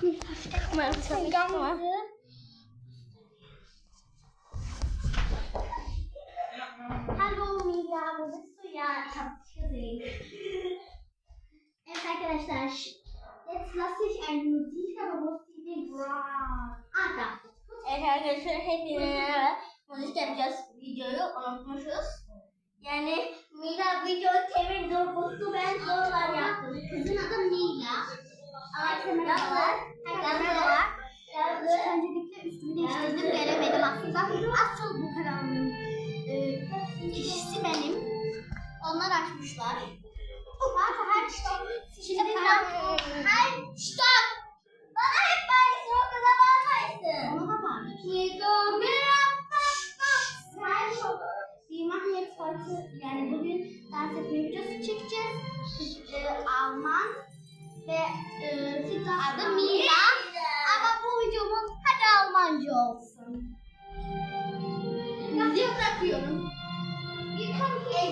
Hallo Mila, wo bist du? Ja, ich hab dich gesehen. Arkadaşlar, jetzt lasse ich eine Musik, aber wo ist die Ding? Da. Evet arkadaşlar, hepinize müzik yapacağız videoyu, unutmuşuz. Yani Mila videoyu çevir durgusu, ben sorular yaptım. Kızın adı Mila. Arkadaşlar, herkese öncelikle üstümü değiştirdim, gelemedim aslında. Asıl bu kanalın kişisi benim. Onlar açmışlar. Şimdi stop! Bana hep böyle soruda bağırmaysın. Ona da bağır. Wir machen jetzt heute, yani bugün dans etme videosu çekeceğiz. Alman ve adı Mila. Ama bu videomuz hadi Almanca olsun. Müziği bırakıyorum. Wir kommen hier.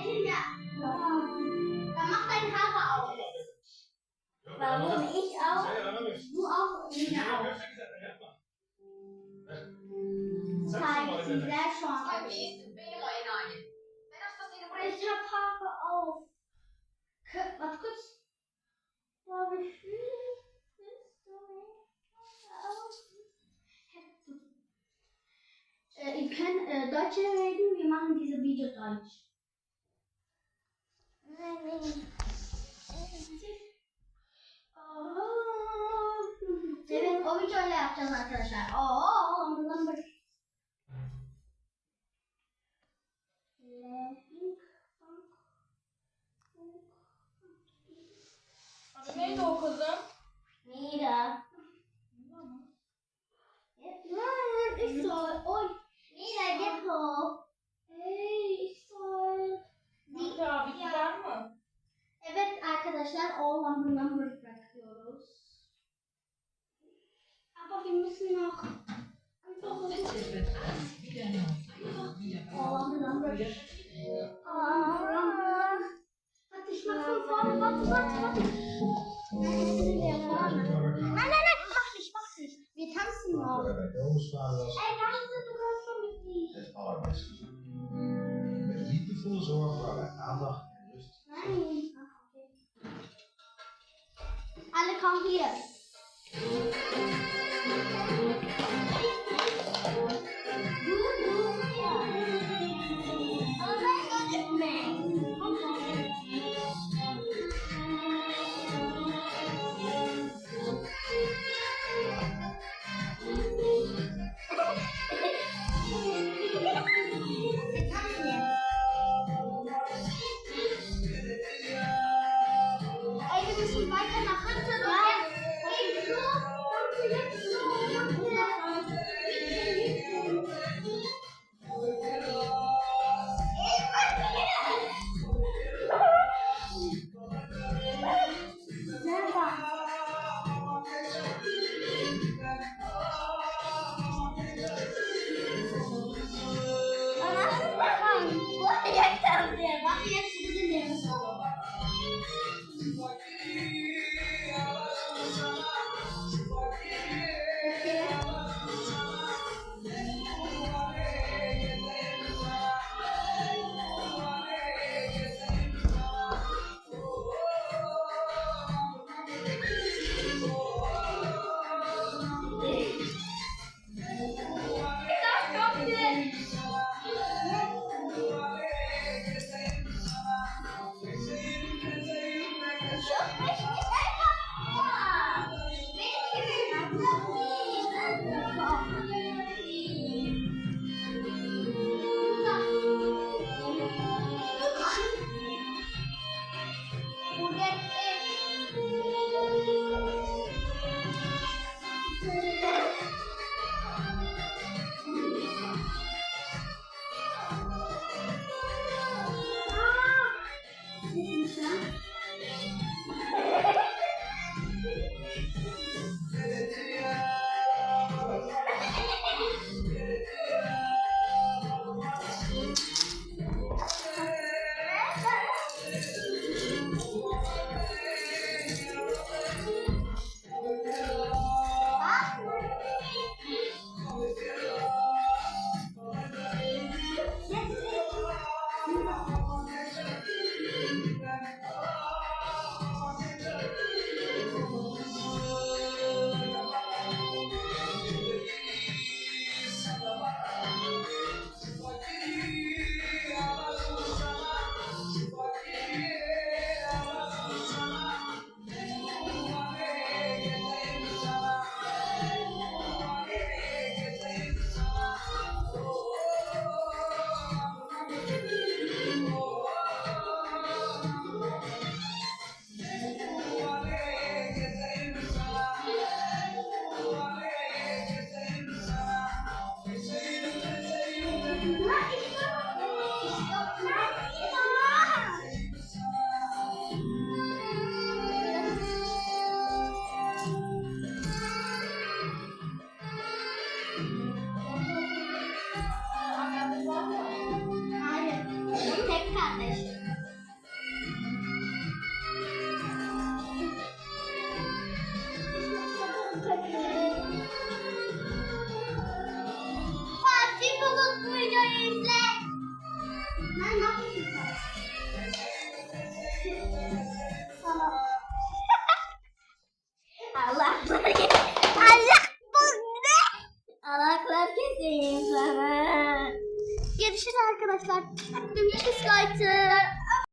Kinder. Dann mach dein Haare auf. Warum ich auch? Du auch, Mila auch. Saygısızlar şu an. Ich hab Haare auf. Warte kurz. Ihr könnt Deutsch reden, wir machen diese Video Deutsch. Evet, o videoyla yapacağız arkadaşlar. Adı neydi o kızım? Mira. Ich soll. Oy. Mira, git hoch. Ich soll. Mira abi güzel mi? Evet arkadaşlar, o number bırakıyoruz. Aber wir müssen noch. Number. Warte, ich mach von vorne. Warte. Nein, mach nicht. Wir tanzen noch. Ey, danke, du kannst schon mit mir. Het allerbeste. Met liefdevolle zorg waar wij aandacht en rust. Nein. Okay. Alle kommen hier.